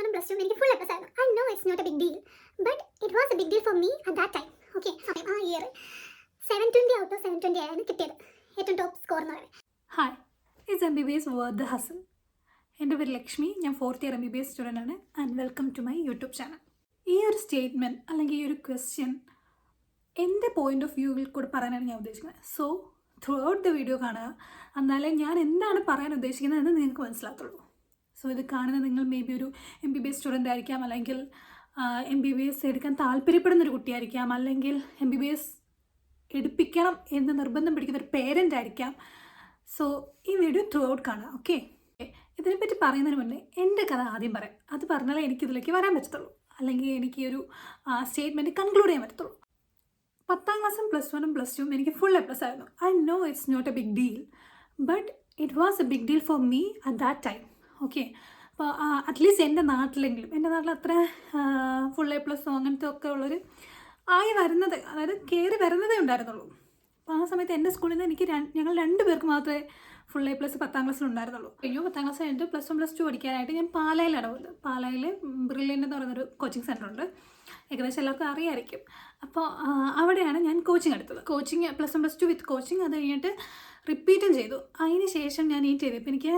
1 plus 2 എനിക്ക് full A plus ആയിരുന്നു. I know it's not a big deal, but it was a big deal for me at that time. Okay, ആ year 720 out of 720 ആയിരുന്നു കിട്ടിയത്. ഏറ്റവും top score എന്ന് പറയുന്നത്. Hi, it's MBBS worth the hassle. എൻ്റെ പേര് ലക്ഷ്മി, ഞാൻ 4th ഇയർ MBBS സ്റ്റുഡൻ്റ് ആണ്. And welcome to my YouTube channel. ഈ ഒരു സ്റ്റേറ്റ്മെൻറ്റ് അല്ലെങ്കിൽ ഈ ഒരു ക്വസ്റ്റ്യൻ എൻ്റെ പോയിൻ്റ് ഓഫ് വ്യൂവിൽ കൂടെ പറയാനാണ് ഞാൻ ഉദ്ദേശിക്കുന്നത്. So through out the video കാണുക, എന്നാലേ ഞാൻ എന്താണ് പറയാൻ ഉദ്ദേശിക്കുന്നതെന്ന് നിങ്ങൾക്ക് മനസ്സിലാകത്തുള്ളൂ. സോ ഇത് കാണുന്ന നിങ്ങൾ മേ ബി ഒരു MBBS സ്റ്റുഡൻ്റ് ആയിരിക്കാം, അല്ലെങ്കിൽ MBBS എടുക്കാൻ താല്പര്യപ്പെടുന്നൊരു കുട്ടിയായിരിക്കാം, അല്ലെങ്കിൽ MBBS എടുപ്പിക്കണം എന്ന് നിർബന്ധം പിടിക്കുന്ന ഒരു പേരൻ്റ് ആയിരിക്കാം. സോ ഈ വീഡിയോ ത്രൂ ഔട്ട് കാണുക. ഓക്കെ, ഇതിനെപ്പറ്റി പറയുന്നതിന് മുന്നേ എൻ്റെ കഥ ആദ്യം പറയാം. അത് പറഞ്ഞാലേ എനിക്കിതിലേക്ക് വരാൻ പറ്റത്തുള്ളൂ, അല്ലെങ്കിൽ എനിക്ക് ഈ ഒരു സ്റ്റേറ്റ്മെൻറ്റ് കൺക്ലൂഡ് ചെയ്യാൻ പറ്റത്തുള്ളൂ. 10ാം ക്ലാസ്സും +1ഉം +2ഉം എനിക്ക് ഫുൾ A plus ആയിരുന്നു. I know it's not a big deal, but it was a big deal for me at that time. Okay, അപ്പോൾ അറ്റ്ലീസ്റ്റ് എൻ്റെ നാട്ടിലെങ്കിലും, എൻ്റെ നാട്ടിൽ അത്ര ഫുൾ A plus അങ്ങനത്തെ ഒക്കെ ഉള്ളൊരു ആയി വരുന്നത്, അതായത് കയറി വരുന്നതേ ഉണ്ടായിരുന്നുള്ളൂ. അപ്പോൾ ആ സമയത്ത് എൻ്റെ സ്കൂളിൽ നിന്ന് എനിക്ക് ഞങ്ങൾ 2 പേർക്ക് മാത്രമേ ഫുൾ A plus 10ാം ക്ലാസ്സിൽ ഉണ്ടായിരുന്നുള്ളൂ. കഴിഞ്ഞു 10ാം ക്ലാസ് കഴിഞ്ഞിട്ട് +1 +2 പഠിക്കാനായിട്ട് ഞാൻ പാലായിലാണ് പോകുന്നത്. പാലായിൽ ബ്രില്യൻ്റ് എന്ന് പറയുന്നൊരു കോച്ചിങ് സെൻ്റർ ഉണ്ട്, ഏകദേശം എല്ലാവർക്കും അറിയാമായിരിക്കും. അപ്പോൾ അവിടെയാണ് ഞാൻ കോച്ചിങ് എടുത്തത്. കോച്ചിങ് +1 +2 വിത്ത് കോച്ചിങ്, അത് കഴിഞ്ഞിട്ട് റിപ്പീറ്റും ചെയ്തു. അതിന് ശേഷം ഞാൻ നീറ്റ് ചെയ്തപ്പോൾ എനിക്ക്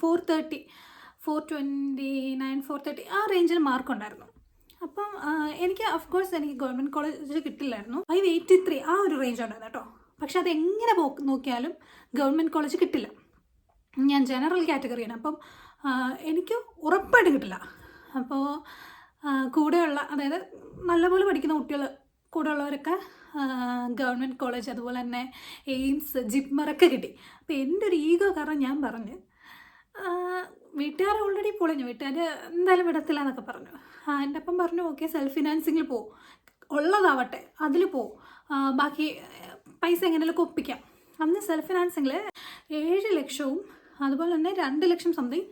430, 429, 430 ആ റേഞ്ചിൽ മാർക്കുണ്ടായിരുന്നു. അപ്പം എനിക്ക് അഫ്കോഴ്സ് എനിക്ക് ഗവൺമെൻറ് കോളേജ് കിട്ടില്ലായിരുന്നു. 583 ആ ഒരു റേഞ്ച് ഉണ്ടായിരുന്നു കേട്ടോ. പക്ഷെ അതെങ്ങനെ നോക്കിയാലും ഗവൺമെൻറ് കോളേജ് കിട്ടില്ല. ഞാൻ ജനറൽ കാറ്റഗറിയാണ്, അപ്പം എനിക്ക് ഉറപ്പായിട്ട് കിട്ടില്ല. അപ്പോൾ കൂടെയുള്ള, അതായത് നല്ലപോലെ പഠിക്കുന്ന കുട്ടികൾ കൂടെയുള്ളവരൊക്കെ ഗവൺമെൻറ് കോളേജ്, അതുപോലെ തന്നെ എയിംസ്, ജിപ്മറൊക്കെ കിട്ടി. അപ്പോൾ എൻ്റെ ഒരു ഈഗോ കാരണം ഞാൻ പറഞ്ഞ്, വീട്ടുകാർ ഓൾറെഡി പൊളിഞ്ഞു, വീട്ടുകാർ എന്തായാലും വിടത്തില്ല എന്നൊക്കെ പറഞ്ഞു. എൻ്റെ അപ്പം പറഞ്ഞു ഓക്കെ സെൽഫ് ഫിനാൻസിങ്ങിൽ പോവും, ഉള്ളതാവട്ടെ അതിൽ പോവും, ബാക്കി പൈസ എങ്ങനെയൊക്കെ ഒപ്പിക്കാം. അന്ന് സെൽഫ് ഫിനാൻസിങ്ങിൽ 7 ലക്ഷവും അതുപോലെ തന്നെ 2 ലക്ഷം സംതിങ്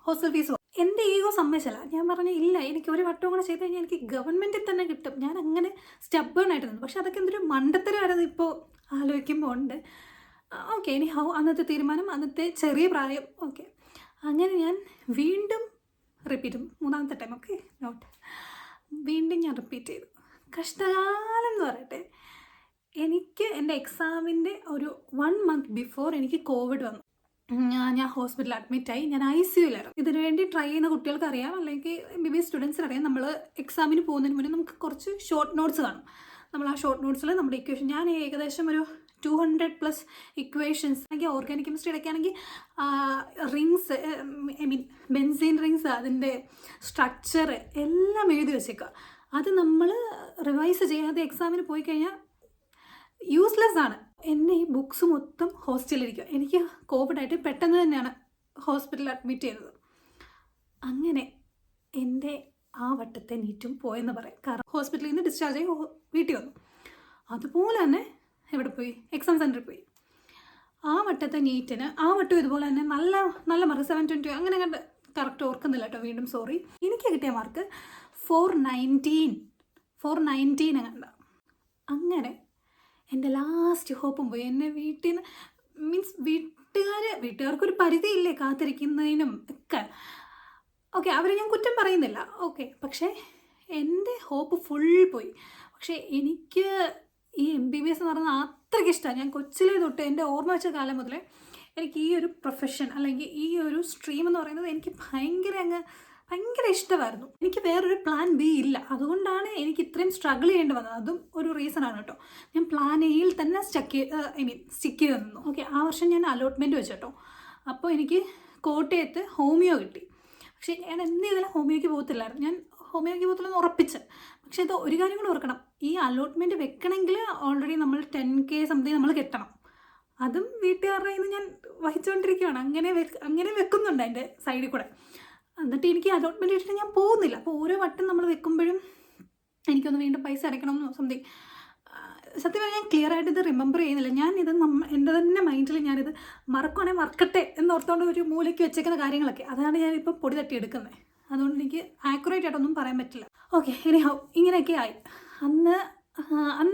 ഹോസ്റ്റൽ ഫീസും. എൻ്റെ ഈഗോ സമ്മതിച്ചല്ല. ഞാൻ പറഞ്ഞു ഇല്ല, എനിക്ക് ഒരു വട്ടവും കൂടെ ചെയ്ത് കഴിഞ്ഞാൽ എനിക്ക് ഗവൺമെൻറ്റിൽ തന്നെ കിട്ടും. ഞാൻ അങ്ങനെ സ്റ്റബേണായിട്ട് നിന്നു. പക്ഷെ അതൊക്കെ എന്തൊരു മണ്ടത്തരമായിരുന്നു ഇപ്പോൾ ആലോചിക്കുമ്പോൾ ഉണ്ട്. ഓക്കെ, ഇനി അന്നത്തെ തീരുമാനം, അന്നത്തെ ചെറിയ പ്രായം. ഓക്കെ, അങ്ങനെ ഞാൻ വീണ്ടും റിപ്പീറ്റ്, 3ാമത്തെ ടൈം. ഓക്കെ, വീണ്ടും ഞാൻ റിപ്പീറ്റ് ചെയ്തു. കഷ്ടകാലം എന്ന് പറയട്ടെ. എനിക്ക് എൻ്റെ എക്സാമിൻ്റെ ഒരു 1 month ബിഫോർ എനിക്ക് കോവിഡ് വന്നു. ഞാൻ ഹോസ്പിറ്റലിൽ അഡ്മിറ്റായി. ഞാൻ ICUലായിരുന്നു. ഇതിനു വേണ്ടി ട്രൈ ചെയ്യുന്ന കുട്ടികൾക്ക് അറിയാം, അല്ലെങ്കിൽ MBBS സ്റ്റുഡൻസിന് അറിയാം, നമ്മൾ എക്സാമിന് പോകുന്നതിന് മുന്നേ നമുക്ക് കുറച്ച് ഷോർട്ട് നോട്ട്സ് കാണും. നമ്മൾ ആ ഷോർട്ട് നോട്ട്സിൽ നമ്മുടെ ഇക്വേഷൻ, ഞാൻ ഏകദേശം ഒരു 200+ ഇക്വേഷൻസ്, അല്ലെങ്കിൽ ഓർഗാനിക് കെമിസ്ട്രി ഇടയ്ക്കാണെങ്കിൽ rings, I mean benzene rings, അതിൻ്റെ സ്ട്രക്ചർ എല്ലാം എഴുതി വെച്ചേക്കുക. അത് നമ്മൾ റിവൈസ് ചെയ്യാതെ എക്സാമിന് പോയി കഴിഞ്ഞാൽ യൂസ്ലെസ് ആണ്. എന്നെ ഈ ബുക്സ് മൊത്തം ഹോസ്റ്റലിലിരിക്കുക. എനിക്ക് കോവിഡായിട്ട് പെട്ടെന്ന് തന്നെയാണ് ഹോസ്പിറ്റലിൽ അഡ്മിറ്റ് ചെയ്തത്. അങ്ങനെ എൻ്റെ ആ വട്ടത്തെ നീറ്റും പോയെന്ന് പറയാം. കാരണം ഹോസ്പിറ്റലിൽ നിന്ന് ഡിസ്ചാർജ് ആയി വീട്ടിൽ വന്നു. അതുപോലെ തന്നെ എവിടെ പോയി, എക്സാം സെൻറ്ററിൽ പോയി. ആ വട്ടത്തെ നീറ്റിന് ആ വട്ടം ഇതുപോലെ തന്നെ നല്ല മാർക്ക് 720 അങ്ങനെ കണ്ട് കറക്റ്റ് ഓർക്കുന്നില്ല കേട്ടോ, വീണ്ടും സോറി. എനിക്ക് കിട്ടിയ മാർക്ക് 419 കണ്ട. അങ്ങനെ എൻ്റെ ലാസ്റ്റ് ഹോപ്പും പോയി. എന്നെ വീട്ടിൽ നിന്ന്, മീൻസ് വീട്ടുകാർക്കൊരു പരിധിയില്ലേ കാത്തിരിക്കുന്നതിനും ഒക്കെ. ഓക്കെ, അവരെ ഞാൻ കുറ്റം പറയുന്നില്ല. ഓക്കെ, പക്ഷേ എൻ്റെ ഹോപ്പ് ഫുൾ പോയി. പക്ഷേ എനിക്ക് ഈ MBBS എന്ന് പറയുന്നത് അത്രയ്ക്ക് ഇഷ്ടമാണ്. ഞാൻ കൊച്ചിലേ തൊട്ട്, എൻ്റെ ഓർമ്മ വെച്ച കാലം മുതലേ എനിക്ക് ഈ ഒരു പ്രൊഫഷൻ അല്ലെങ്കിൽ ഈ ഒരു സ്ട്രീം എന്ന് പറയുന്നത് എനിക്ക് ഭയങ്കര ഇഷ്ടമായിരുന്നു. എനിക്ക് വേറൊരു പ്ലാൻ B ഇല്ല. അതുകൊണ്ടാണ് എനിക്ക് ഇത്രയും സ്ട്രഗിൾ ചെയ്യേണ്ടി വന്നത്. അതും ഒരു റീസണാണ് കേട്ടോ. ഞാൻ പ്ലാൻ Aയിൽ തന്നെ സ്റ്റിക്ക് ചെയ്ത് നിന്നു. ഓക്കെ, ആ വർഷം ഞാൻ അലോട്ട്മെൻറ്റ് വെച്ചു കേട്ടോ. അപ്പോൾ എനിക്ക് കോട്ടയത്ത് ഹോമിയോ കിട്ടി. പക്ഷേ ഞാൻ എന്ത് ചെയ്താലും ഹോമിയോയ്ക്ക് പോകത്തില്ലായിരുന്നു. ഞാൻ ഹോമിയോയ്ക്ക് പോകത്തില്ലെന്ന് ഉറപ്പിച്ച്. പക്ഷേ ഇത് ഒരു കാര്യം കൂടെ ഓർക്കണം, ഈ അലോട്ട്മെൻറ്റ് വെക്കണമെങ്കിൽ ഓൾറെഡി നമ്മൾ 10K സംതിങ് നമ്മൾ കെട്ടണം. അതും വീട്ടുകാരുടെ കയ്യിൽ നിന്ന് ഞാൻ വഹിച്ചുകൊണ്ടിരിക്കുകയാണ്. അങ്ങനെ വെക്കുന്നുണ്ട് അതിൻ്റെ സൈഡിൽ കൂടെ. എന്നിട്ട് എനിക്ക് അലോട്ട്മെൻറ്റ് ഇട്ടിട്ട് ഞാൻ പോകുന്നില്ല. അപ്പോൾ ഓരോ വട്ടം നമ്മൾ വെക്കുമ്പോഴും എനിക്കൊന്ന് വീണ്ടും പൈസ അടയ്ക്കണമെന്നോ സംതിങ്. സത്യം പറഞ്ഞാൽ ഞാൻ ക്ലിയർ ആയിട്ട് ഇത് റിമെമ്പർ ചെയ്യുന്നില്ല. ഞാനിത് എൻ്റെ തന്നെ മൈൻഡിൽ ഞാനിത് മറക്കുവാണെങ്കിൽ മറക്കട്ടെ എന്നോർത്തുകൊണ്ട് ഒരു മൂലയ്ക്ക് വെച്ചേക്കുന്ന കാര്യങ്ങളൊക്കെ, അതാണ് ഞാനിപ്പോൾ പൊടി തട്ടിയെടുക്കുന്നത്. അതുകൊണ്ട് എനിക്ക് ആക്യുറേറ്റ് ആയിട്ടൊന്നും പറയാൻ പറ്റില്ല. ഓക്കെ, ഇങ്ങനെയൊക്കെ ആയി. അന്ന്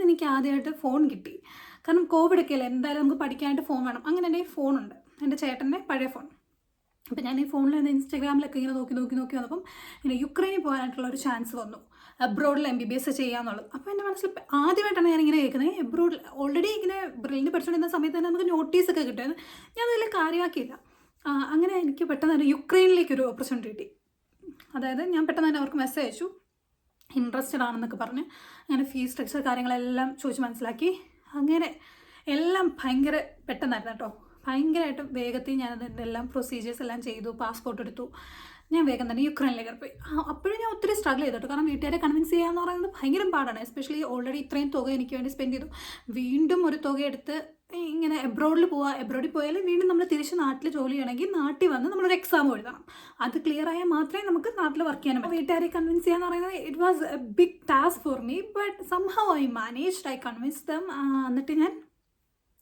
എനിക്ക് ആദ്യമായിട്ട് ഫോൺ കിട്ടി. കാരണം കോവിഡൊക്കെ അല്ലേ, എന്തായാലും നമുക്ക് പഠിക്കാനായിട്ട് ഫോൺ വേണം. അങ്ങനെ എൻ്റെ ഫോണുണ്ട്, എൻ്റെ ചേട്ടൻ്റെ പഴയ ഫോൺ. അപ്പോൾ ഞാൻ ഈ ഫോണിൽ നിന്ന് ഇൻസ്റ്റാഗ്രാമിലൊക്കെ ഇങ്ങനെ നോക്കി വന്നപ്പം ഇങ്ങനെ യുക്രൈനിൽ പോകാനായിട്ടുള്ള ഒരു ചാൻസ് വന്നു, അബ്രോഡിൽ MBBS ചെയ്യാന്നുള്ളത്. അപ്പോൾ എൻ്റെ മനസ്സിൽ ആദ്യമായിട്ടാണ് ഞാനിങ്ങനെ കേൾക്കുന്നത്. എബ്രോഡിൽ ഓൾറെഡി ഇങ്ങനെ ബ്രില്ലിൻ്റെ പഠിച്ചുകൊണ്ടിരുന്ന സമയത്ത് തന്നെ നമുക്ക് നോട്ടീസൊക്കെ കിട്ടുമായിരുന്നു. ഞാൻ അതിൽ കാര്യമാക്കിയില്ല. അങ്ങനെ എനിക്ക് പെട്ടെന്ന് തന്നെ യുക്രൈനിലേക്കൊരു ഓപ്പർച്യൂണിറ്റി കിട്ടി. അതായത് ഞാൻ പെട്ടെന്ന് തന്നെ അവർക്ക് മെസ്സേജ് അയച്ചു, ഇൻട്രസ്റ്റഡ് ആണെന്നൊക്കെ പറഞ്ഞ്. അങ്ങനെ ഫീസ് സ്ട്രക്ചർ കാര്യങ്ങളെല്ലാം ചോദിച്ച് മനസ്സിലാക്കി. അങ്ങനെ എല്ലാം ഭയങ്കര പെട്ടെന്നായിരുന്നു കേട്ടോ. ഭയങ്കരമായിട്ടും വേഗത്തിൽ ഞാൻ അതിൻ്റെ എല്ലാം പ്രൊസീജിയേഴ്സ് എല്ലാം ചെയ്തു, പാസ്പോർട്ട് എടുത്തു. ഞാൻ വേഗം തന്നെ യുക്രൈനിലേക്ക് പോയി. അപ്പോഴും ഞാൻ ഒത്തിരി സ്ട്രഗിൾ ചെയ്തിട്ടു. കാരണം വീട്ടുകാരെ കൺവിൻസ് ചെയ്യുക എന്ന് പറയുന്നത് ഭയങ്കര പാടാണ്. എസ്പെഷ്യലി ഓൾറെഡി ഇത്രയും തുക എനിക്ക് വേണ്ടി സ്പെൻഡ് ചെയ്തു. വീണ്ടും ഒരു തുക എടുത്ത് ഇങ്ങനെ എബ്രോഡിൽ എബ്രോഡിൽ പോയാൽ വീണ്ടും നമ്മൾ തിരിച്ച് നാട്ടിൽ ജോലി ചെയ്യണമെങ്കിൽ നാട്ടിൽ വന്ന് നമ്മളൊരു എക്സാം എഴുതണം. അത് ക്ലിയർ ആയാൽ മാത്രമേ നമുക്ക് നാട്ടിൽ വർക്ക് ചെയ്യാൻ പറ്റും. വീട്ടുകാരെ കൺവിൻസ് ചെയ്യാന്ന് പറയുന്നത് it was a big task for me, but somehow I managed, I convince them. എന്നിട്ട് ഞാൻ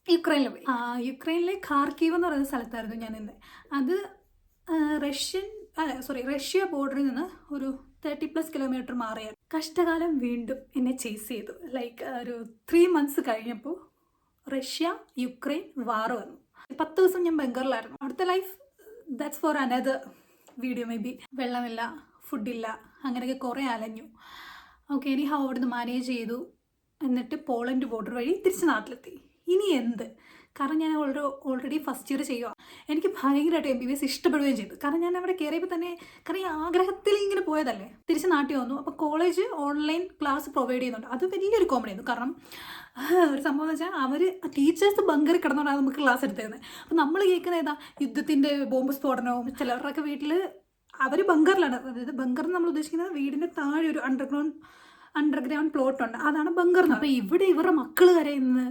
യുക്രൈനിൽ പോയി. യുക്രൈനിലെ ഖാർക്കീവ് എന്ന് പറയുന്ന സ്ഥലത്തായിരുന്നു ഞാൻ നിന്നത്. അത് റഷ്യ ബോർഡറിൽ നിന്ന് ഒരു 30+ കിലോമീറ്റർ മാറിയാണ്. കഷ്ടകാലം വീണ്ടും എന്നെ ചേസ് ചെയ്തു. ലൈക്ക് ഒരു 3 months കഴിഞ്ഞപ്പോൾ റഷ്യ യുക്രൈൻ വാർ വന്നു. 10 ദിവസം ഞാൻ ബംഗറിലായിരുന്നു. അവിടുത്തെ life that's for another video may be. വെള്ളമില്ല, ഫുഡില്ല, അങ്ങനെയൊക്കെ കുറേ അലഞ്ഞു. ഓക്കെ, ഇനി അവിടുന്ന് മാനേജ് ചെയ്തു. എന്നിട്ട് പോളണ്ട് ബോർഡർ വഴി തിരിച്ച് നാട്ടിലെത്തി. ഇനി എന്ത്? കാരണം ഞാൻ ഓൾറെഡി ഫസ്റ്റ് ഇയർ ചെയ്യുക. എനിക്ക് ഭയങ്കരമായിട്ട് MBBS ഇഷ്ടപ്പെടുകയും ചെയ്തു. കാരണം ഞാൻ അവിടെ കയറിയപ്പോൾ തന്നെ, കാരണം ഈ ആഗ്രഹത്തിൽ ഇങ്ങനെ പോയതല്ലേ. തിരിച്ച് നാട്ടിൽ വന്നു. അപ്പോൾ കോളേജ് ഓൺലൈൻ ക്ലാസ് പ്രൊവൈഡ് ചെയ്യുന്നുണ്ട്. അത് വലിയൊരു കോമഡി ആയിരുന്നു. കാരണം ഒരു സംഭവം എന്ന് വെച്ചാൽ അവർ ടീച്ചേഴ്സ് ബങ്കറിൽ കിടന്നുകൊണ്ടാണ് നമുക്ക് ക്ലാസ് എടുത്തിരുന്നത്. അപ്പോൾ നമ്മൾ കേൾക്കുന്നത് ഏതാ, യുദ്ധത്തിൻ്റെ ബോംബ് സ്ഫോടനവും. ചിലവരുടെയൊക്കെ വീട്ടിൽ അവർ ബങ്കറിലാണ്. അതായത് ബങ്കർ നമ്മൾ ഉദ്ദേശിക്കുന്നത് വീടിൻ്റെ താഴെ ഒരു അണ്ടർഗ്രൗണ്ട് പ്ലോട്ട് ഉണ്ട്, അതാണ് ബങ്കർ. അപ്പോൾ ഇവിടെ ഇവരുടെ മക്കൾ കരയുന്നത്,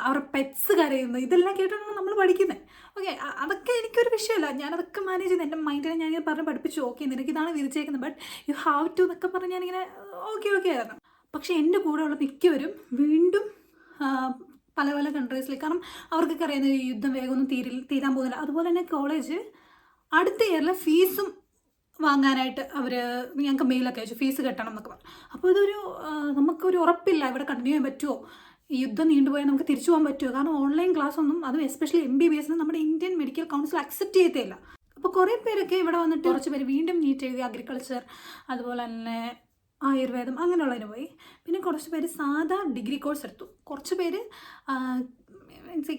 അവരുടെ പെറ്റ്സ് കരയുന്നത്, ഇതെല്ലാം കേട്ടിട്ടാണ് നമ്മൾ പഠിക്കുന്നത്. ഓക്കെ, അതൊക്കെ എനിക്കൊരു വിഷയമല്ല. ഞാനതൊക്കെ മാനേജ് ചെയ്ത് എൻ്റെ മൈൻഡിനെ ഞാനിങ്ങനെ പറഞ്ഞ് പഠിപ്പിച്ചു. ഓക്കെ, നിനക്കിതാണ് വിരിച്ചേക്കുന്നത്, ബട്ട് യു ഹാവ് ടു എന്നൊക്കെ പറഞ്ഞ് ഞാനിങ്ങനെ ഓക്കെ ആയിരുന്നു. പക്ഷേ എൻ്റെ കൂടെയുള്ള മിക്കവരും വീണ്ടും പല പല കൺട്രീസിലേക്ക്. കാരണം അവർക്കൊക്കെ അറിയുന്നത് ഈ യുദ്ധം വേഗമൊന്നും തീരാൻ പോകുന്നില്ല. അതുപോലെ തന്നെ കോളേജ് അടുത്ത ഇയറിലെ ഫീസും വാങ്ങാനായിട്ട് അവർ ഞങ്ങൾക്ക് മെയിലൊക്കെ അയച്ചു, ഫീസ് കെട്ടണം എന്നൊക്കെ പറഞ്ഞു. അപ്പോൾ ഇതൊരു നമുക്കൊരു ഉറപ്പില്ല ഇവിടെ കണ്ടിന്യൂ ചെയ്യാൻ പറ്റുമോ, ഈ യുദ്ധം നീണ്ടുപോയാൽ നമുക്ക് തിരിച്ചു പോകാൻ പറ്റുമോ. കാരണം ഓൺലൈൻ ക്ലാസ് ഒന്നും, അതും എസ്പെഷ്യലി MBBS നമ്മുടെ ഇന്ത്യൻ മെഡിക്കൽ കൗൺസിൽ അക്സെപ്റ്റ് ചെയ്തേയില്ല. അപ്പോൾ കുറേ പേരൊക്കെ ഇവിടെ വന്നിട്ട് കുറച്ച് പേര് വീണ്ടും നീറ്റ് എഴുതി, അഗ്രികൾച്ചർ അതുപോലെ തന്നെ ആയുർവേദം അങ്ങനെയുള്ളതിന് പോയി. പിന്നെ കുറച്ച് പേര് സാധാ ഡിഗ്രി കോഴ്സ് എടുത്തു. കുറച്ച് പേര്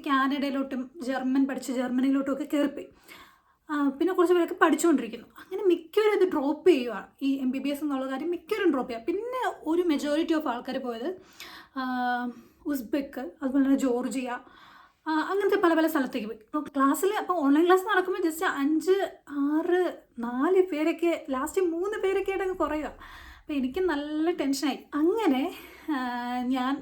കാനഡയിലോട്ടും ജർമ്മൻ പഠിച്ച് ജർമ്മനിയിലോട്ടും ഒക്കെ കയറിപ്പോയി. പിന്നെ കുറച്ച് പേരൊക്കെ പഠിച്ചുകൊണ്ടിരിക്കുന്നു. അങ്ങനെ മിക്കവരും ഇത് ഡ്രോപ്പ് ചെയ്യുകയാണ്. ഈ MBBS എന്നുള്ള കാര്യം മിക്കവരും ഡ്രോപ്പ് ചെയ്യുക. പിന്നെ ഒരു മെജോറിറ്റി ഓഫ് ആൾക്കാർ പോയത് ഉസ്ബെക്ക്, അതുപോലെ തന്നെ ജോർജിയ, അങ്ങനത്തെ പല പല സ്ഥലത്തേക്ക് പോയി. അപ്പോൾ ക്ലാസ്സിൽ, അപ്പോൾ ഓൺലൈൻ ക്ലാസ് നടക്കുമ്പോൾ ജസ്റ്റ് 5, 6, 4 പേരൊക്കെ, ലാസ്റ്റ് 3 പേരൊക്കെ ആയിട്ട് അങ്ങ് കുറയുക. അപ്പോൾ എനിക്ക് നല്ല ടെൻഷനായി. അങ്ങനെ ഞാൻ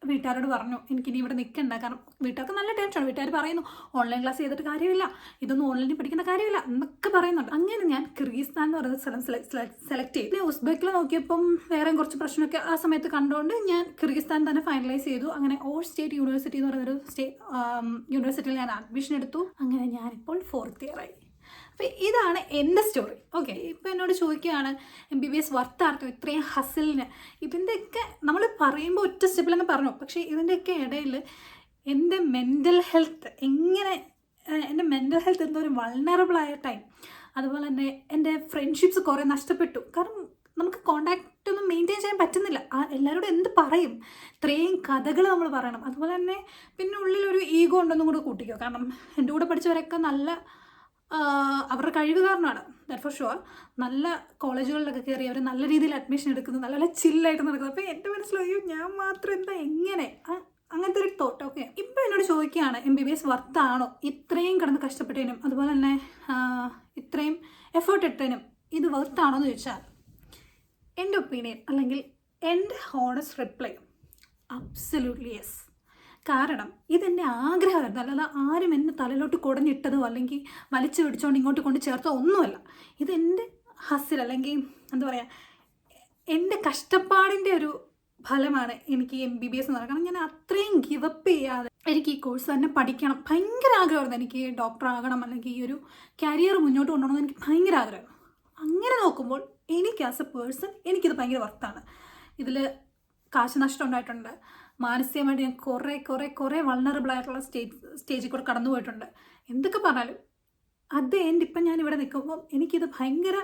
വീട്ടുകാരോട് പറഞ്ഞു എനിക്കിനി ഇവിടെ നിൽക്കണ്ട. കാരണം വീട്ടുകാർക്ക് നല്ല ടെൻഷനാണ്. വീട്ടുകാർ പറയുന്നു ഓൺലൈൻ ക്ലാസ് ചെയ്തിട്ട് കാര്യമില്ല, ഇതൊന്നും ഓൺലൈനിൽ പഠിക്കുന്ന കാര്യമില്ല എന്നൊക്കെ പറയുന്നുണ്ട്. അങ്ങനെ ഞാൻ കിർഗിസ്ഥാൻ എന്ന് പറയുന്ന സ്ഥലം സെലക്ട് ചെയ്തു. ഉസ്ബെക്കിൽ നോക്കിയപ്പം വേറെ കുറച്ച് പ്രശ്നമൊക്കെ ആ സമയത്ത് കണ്ടുകൊണ്ട് ഞാൻ കിർഗിസ്ഥാൻ തന്നെ ഫൈനലൈസ് ചെയ്തു. അങ്ങനെ ഓൾ സ്റ്റേറ്റ് യൂണിവേഴ്സിറ്റി എന്ന് പറയുന്നൊരു യൂണിവേഴ്സിറ്റിയിൽ ഞാൻ അഡ്മിഷൻ എടുത്തു. അങ്ങനെ ഞാനിപ്പോൾ 4th year ആയി. അപ്പോൾ ഇതാണ് എൻ്റെ സ്റ്റോറി. ഓക്കെ, ഇപ്പോൾ എന്നോട് ചോദിക്കുകയാണ് MBBS വർത്താർക്കും ഇത്രയും ഹസിലിന്. ഇതിൻ്റെയൊക്കെ നമ്മൾ പറയുമ്പോൾ ഒറ്റ സ്റ്റെപ്പിലങ്ങ് പറഞ്ഞു. പക്ഷേ ഇതിൻ്റെയൊക്കെ ഇടയിൽ എൻ്റെ മെൻ്റൽ ഹെൽത്ത് എന്തോ ഒരു വൾണറബിളായ ടൈം. അതുപോലെ തന്നെ എൻ്റെ ഫ്രണ്ട്ഷിപ്സ് കുറേ നഷ്ടപ്പെട്ടു. കാരണം നമുക്ക് കോണ്ടാക്റ്റ് ഒന്നും മെയിൻറ്റെയിൻ ചെയ്യാൻ പറ്റുന്നില്ല. എല്ലാവരോടും എന്ത് പറയും, ഇത്രയും കഥകൾ നമ്മൾ പറയണം. അതുപോലെ തന്നെ പിന്നെ ഉള്ളിലൊരു ഈഗോ ഉണ്ടെന്നും കൂടെ കൂട്ടിക്കോ. കാരണം എൻ്റെ കൂടെ പഠിച്ചവരൊക്കെ നല്ല അവരുടെ കഴിവ് കാരണമാണ്, ദാറ്റ് ഫോർ ഷുവർ. നല്ല കോളേജുകളിലൊക്കെ കയറി അവർ നല്ല രീതിയിൽ അഡ്മിഷൻ എടുക്കുന്നു, നല്ല നല്ല ചില്ലായിട്ട് നടക്കുന്നു. അപ്പോൾ എൻ്റെ മനസ്സിലായോ ഞാൻ മാത്രം എന്താ എങ്ങനെ, അങ്ങനത്തെ ഒരു തോട്ട്. ഓക്കെ, ഇപ്പോൾ എന്നോട് ചോദിക്കുകയാണ് MBBS വർത്താണോ, ഇത്രയും കിടന്ന് കഷ്ടപ്പെട്ടതിനും അതുപോലെ തന്നെ ഇത്രയും എഫേർട്ട് ഇട്ടതിനും ഇത് വർത്താണോ എന്ന് ചോദിച്ചാൽ എൻ്റെ ഒപ്പീനിയൻ അല്ലെങ്കിൽ എൻ്റെ ഹോണസ്റ്റ് റിപ്ലൈ അബ്സല്യൂട്ട്ലി യെസ്. കാരണം ഇതെൻ്റെ ആഗ്രഹമായിരുന്നു, അല്ലാതെ ആരും എന്നെ തലയിലോട്ട് കുടഞ്ഞിട്ടതോ അല്ലെങ്കിൽ വലിച്ചു പിടിച്ചുകൊണ്ട് ഇങ്ങോട്ട് കൊണ്ട് ചേർത്തോ ഒന്നുമല്ല. ഇതെൻ്റെ ഹസിൽ അല്ലെങ്കിൽ എന്താ പറയുക, എൻ്റെ കഷ്ടപ്പാടിൻ്റെ ഒരു ഫലമാണ് എനിക്ക് MBBS എന്ന് പറയുന്നത്. കാരണം ഞാൻ അത്രയും ഗിവപ്പ് ചെയ്യാതെ എനിക്ക് ഈ കോഴ്സ് തന്നെ പഠിക്കണം ഭയങ്കര ആഗ്രഹമായിരുന്നു. എനിക്ക് ഡോക്ടർ ആകണം അല്ലെങ്കിൽ ഈ ഒരു കരിയർ മുന്നോട്ട് കൊണ്ടുപോകണമെന്ന് എനിക്ക് ഭയങ്കര ആഗ്രഹമായിരുന്നു. അങ്ങനെ നോക്കുമ്പോൾ എനിക്ക് ആസ് എ പേഴ്സൺ എനിക്കിത് ഭയങ്കര വർത്താണ്. ഇതിൽ കാശ് നഷ്ടം ഉണ്ടായിട്ടുണ്ട്, മാനസികമായിട്ട് ഞാൻ കുറേ വൾണറബിൾ ആയിട്ടുള്ള സ്റ്റേജിൽ കൂടെ കടന്നു പോയിട്ടുണ്ട്. എന്തൊക്കെ പറഞ്ഞാലും അത് എൻ്റെ ഇപ്പം ഞാൻ ഇവിടെ നിൽക്കുമ്പോൾ എനിക്കിത് ഭയങ്കര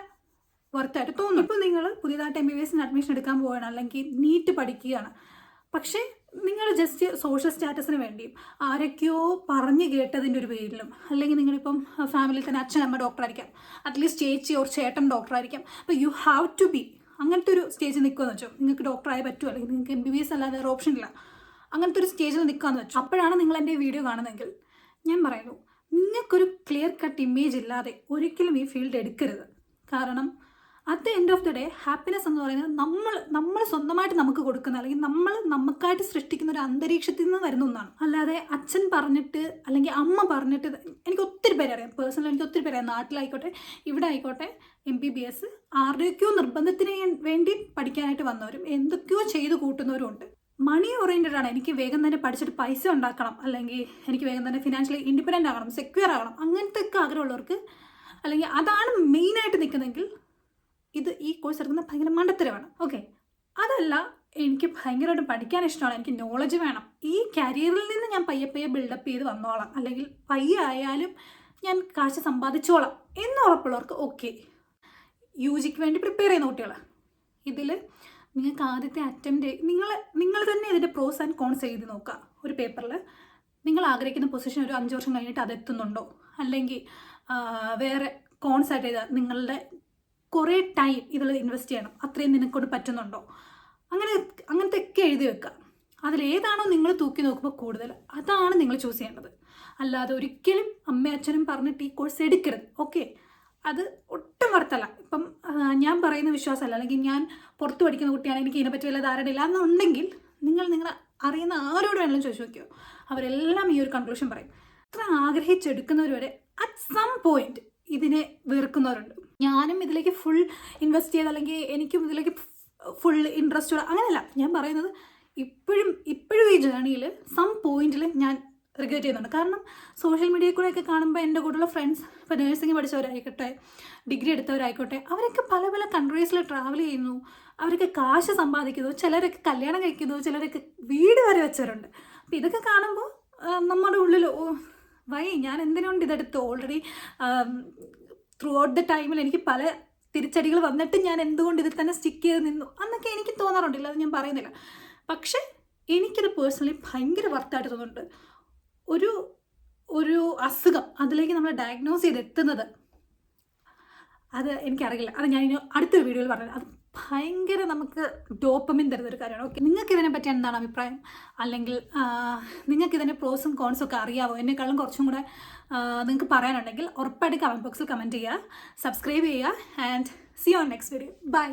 വർത്തായിട്ട് തോന്നും. ഇപ്പോൾ നിങ്ങൾ പുതിയതായിട്ട് MBBS അഡ്മിഷൻ എടുക്കാൻ പോവുകയാണ്, അല്ലെങ്കിൽ നീറ്റ് പഠിക്കുകയാണ്. പക്ഷേ നിങ്ങൾ ജസ്റ്റ് സോഷ്യൽ സ്റ്റാറ്റസിന് വേണ്ടിയും ആരൊക്കെയോ പറഞ്ഞു കേട്ടതിൻ്റെ ഒരു പേരിലും, അല്ലെങ്കിൽ നിങ്ങളിപ്പം ഫാമിലിയിൽ തന്നെ അച്ഛൻ അമ്മ ഡോക്ടറായിരിക്കാം, അറ്റ്ലീസ്റ്റ് ചേച്ചി ഓർ ചേട്ടൻ ഡോക്ടറായിരിക്കാം. അപ്പോൾ യു ഹാവ് ടു ബി അങ്ങനത്തെ ഒരു സ്റ്റേജിൽ നിൽക്കുമെന്ന് വെച്ചോ. നിങ്ങൾക്ക് ഡോക്ടറായി പറ്റുമോ, അല്ലെങ്കിൽ നിങ്ങൾക്ക് MBBS അല്ലാതെ വേറെ ഓപ്ഷൻ ഇല്ല, അങ്ങനത്തെ ഒരു സ്റ്റേജിൽ നിൽക്കുകയെന്ന് വെച്ചോ. അപ്പോഴാണ് നിങ്ങൾ എൻ്റെ വീഡിയോ കാണുന്നതെങ്കിൽ ഞാൻ പറയുന്നു, നിങ്ങൾക്കൊരു ക്ലിയർ കട്ട് ഇമേജ് ഇല്ലാതെ ഒരിക്കലും ഈ ഫീൽഡ് എടുക്കരുത്. കാരണം at the end of the day happiness എന്ന് പറയുന്നത് നമ്മൾ സ്വന്തമായിട്ട് നമുക്ക് കൊടുക്കുന്ന, അല്ലെങ്കിൽ നമ്മൾ നമുക്കായിട്ട് സൃഷ്ടിക്കുന്ന ഒരു അന്തരീക്ഷത്തിൽ നിന്ന് വരുന്ന ഒന്നാണ്. അല്ലാതെ അച്ഛൻ പറഞ്ഞിട്ട് അല്ലെങ്കിൽ അമ്മ പറഞ്ഞിട്ട്, എനിക്ക് ഒത്തിരി പേരെ അറിയാം, പേഴ്സണലി എനിക്ക് ഒത്തിരി പേരെ അറിയാം, നാട്ടിലായിക്കോട്ടെ ഇവിടെ ആയിക്കോട്ടെ, MBBS ആരുടെയൊക്കെയോ നിർബന്ധത്തിന് വേണ്ടി പഠിക്കാനായിട്ട് വന്നവരും എന്തൊക്കെയോ ചെയ്ത് കൂട്ടുന്നവരും ഉണ്ട്. മണി ഓറിയൻറ്റഡ് ആണ്, എനിക്ക് വേഗം തന്നെ പഠിച്ചിട്ട് പൈസ ഉണ്ടാക്കണം, അല്ലെങ്കിൽ എനിക്ക് വേഗം തന്നെ ഫിനാൻഷ്യലി ഇൻഡിപെൻഡൻ്റ് ആകണം, സെക്യൂർ ആകണം, അങ്ങനത്തെ ഒക്കെ ആഗ്രഹമുള്ളവർക്ക്, അല്ലെങ്കിൽ അതാണ് മെയിനായിട്ട് നിൽക്കുന്നതെങ്കിൽ ഈ കോഴ്സ് എടുക്കുന്നത് ഭയങ്കര മണ്ടത്തരമാണ്. ഓക്കെ, അതല്ല എനിക്ക് ഭയങ്കരമായിട്ട് പഠിക്കാൻ ഇഷ്ടമാണ്, എനിക്ക് നോളജ് വേണം, ഈ കരിയറിൽ നിന്ന് ഞാൻ പയ്യെ ബിൽഡപ്പ് ചെയ്ത് വന്നോളാം, അല്ലെങ്കിൽ പയ്യെ ആയാലും ഞാൻ കാശ് സമ്പാദിച്ചോളാം എന്ന് ഉറപ്പുള്ളവർക്ക് ഓക്കെ. UGക്ക് വേണ്ടി പ്രിപ്പയർ ചെയ്യുന്ന കുട്ടികൾ, ഇതിൽ നിങ്ങൾക്ക് ആദ്യത്തെ അറ്റംപ്റ്റ് നിങ്ങൾ തന്നെ ഇതിൻ്റെ പ്രോസ് ആൻഡ് കോൺസ് എഴുതി നോക്കുക. ഒരു പേപ്പറിൽ നിങ്ങൾ ആഗ്രഹിക്കുന്ന പൊസിഷൻ ഒരു 5 വർഷം കഴിഞ്ഞിട്ട് അതെത്തുന്നുണ്ടോ, അല്ലെങ്കിൽ വേറെ കോൺസ് ആയിട്ട് എഴുതുക, നിങ്ങളുടെ കുറേ ടൈം ഇതിൽ ഇൻവെസ്റ്റ് ചെയ്യണം, അത്രയും നിനക്കൊണ്ട് പറ്റുന്നുണ്ടോ, അങ്ങനത്തെ ഒക്കെ എഴുതി വെക്കുക. അതിലേതാണോ നിങ്ങൾ തൂക്കി നോക്കുമ്പോൾ കൂടുതൽ, അതാണ് നിങ്ങൾ ചൂസ് ചെയ്യേണ്ടത്. അല്ലാതെ ഒരിക്കലും അമ്മയും അച്ഛനും പറഞ്ഞിട്ട് ഈ കോഴ്സ് എടുക്കരുത്. ഓക്കെ, അത് ഒട്ടും വರ್ತല്ല. ഇപ്പം ഞാൻ പറയുന്ന വിശ്വാസമല്ല, അല്ലെങ്കിൽ ഞാൻ പുറത്ത് പഠിക്കുന്ന കുട്ടിയാണ്, എനിക്ക് ഇതിനെപ്പറ്റി വല്ല ധാരണയില്ല എന്നുണ്ടെങ്കിൽ നിങ്ങൾ അറിയുന്ന ആരോട് വേണമെങ്കിലും ചോദിച്ചു നോക്കിയോ, അവരെല്ലാം ഈ ഒരു കൺക്ലൂഷൻ പറയും. അത്ര ആഗ്രഹിച്ചെടുക്കുന്നവർ വരെ അറ്റ് സം പോയിന്റ് ഇതിനെ വെറുക്കുന്നവരുണ്ട്. ഞാനും ഇതിലേക്ക് ഫുൾ ഇൻവെസ്റ്റ് ചെയ്ത്, അല്ലെങ്കിൽ എനിക്കും ഇതിലേക്ക് ഫുൾ ഇൻട്രസ്റ്റ് അങ്ങനെയല്ല ഞാൻ പറയുന്നത്. ഇപ്പോഴും ഈ ജേണിയിൽ സം പോയിന്റിൽ ഞാൻ റിഗ്രറ്റ് ചെയ്യുന്നുണ്ട്. കാരണം സോഷ്യൽ മീഡിയയിൽ കൂടെയൊക്കെ കാണുമ്പോൾ എൻ്റെ കൂടെയുള്ള ഫ്രണ്ട്സ്, ഇപ്പോൾ നേഴ്സിംഗ് പഠിച്ചവരായിക്കോട്ടെ, ഡിഗ്രി എടുത്തവരായിക്കോട്ടെ, അവരൊക്കെ പല പല കൺട്രീസിൽ ട്രാവൽ ചെയ്യുന്നു, അവരൊക്കെ കാശ് സമ്പാദിക്കുന്നു, ചിലരൊക്കെ കല്യാണം കഴിക്കുന്നു, ചിലരൊക്കെ വീട് വരെ വെച്ചവരുണ്ട്. അപ്പോൾ ഇതൊക്കെ കാണുമ്പോൾ നമ്മുടെ ഉള്ളിൽ ഞാൻ എന്തിനുകൊണ്ട് ഇതെടുത്തു, ഓൾറെഡി ത്രൂ ഔട്ട് ദ ടൈമിൽ എനിക്ക് പല തിരിച്ചടികൾ വന്നിട്ട് ഞാൻ എന്തുകൊണ്ട് ഇതിൽ തന്നെ സ്റ്റിക്ക് ചെയ്ത് നിന്നു എന്നൊക്കെ എനിക്ക് തോന്നാറുണ്ടില്ല, അത് ഞാൻ പറയുന്നില്ല. പക്ഷേ എനിക്കത് പേഴ്സണലി ഭയങ്കര വർത്തായിട്ട് തോന്നുന്നുണ്ട്. ഒരു അസുഖം അതിലേക്ക് നമ്മൾ ഡയഗ്നോസ് ചെയ്തെത്തുന്നത്, അത് എനിക്കറിയില്ല, അത് ഞാൻ ഇനി അടുത്തൊരു വീഡിയോയിൽ പറഞ്ഞത്, അത് ഭയങ്കര നമുക്ക് ഡോപ്പമിൻ തരുന്നൊരു കാര്യമാണ്. ഓക്കെ, നിങ്ങൾക്ക് ഇതിനെപ്പറ്റി എന്താണ് അഭിപ്രായം, അല്ലെങ്കിൽ നിങ്ങൾക്ക് ഇതിൻ്റെ പ്രോസും കോൺസും ഒക്കെ അറിയാമോ, എന്നെക്കാളും കുറച്ചും കൂടെ നിങ്ങൾക്ക് പറയാനുണ്ടെങ്കിൽ ഉറപ്പായിട്ട് കമൻറ്റ് ബോക്സിൽ കമൻറ്റ് ചെയ്യുക, സബ്സ്ക്രൈബ് ചെയ്യുക, and see you on next video. By.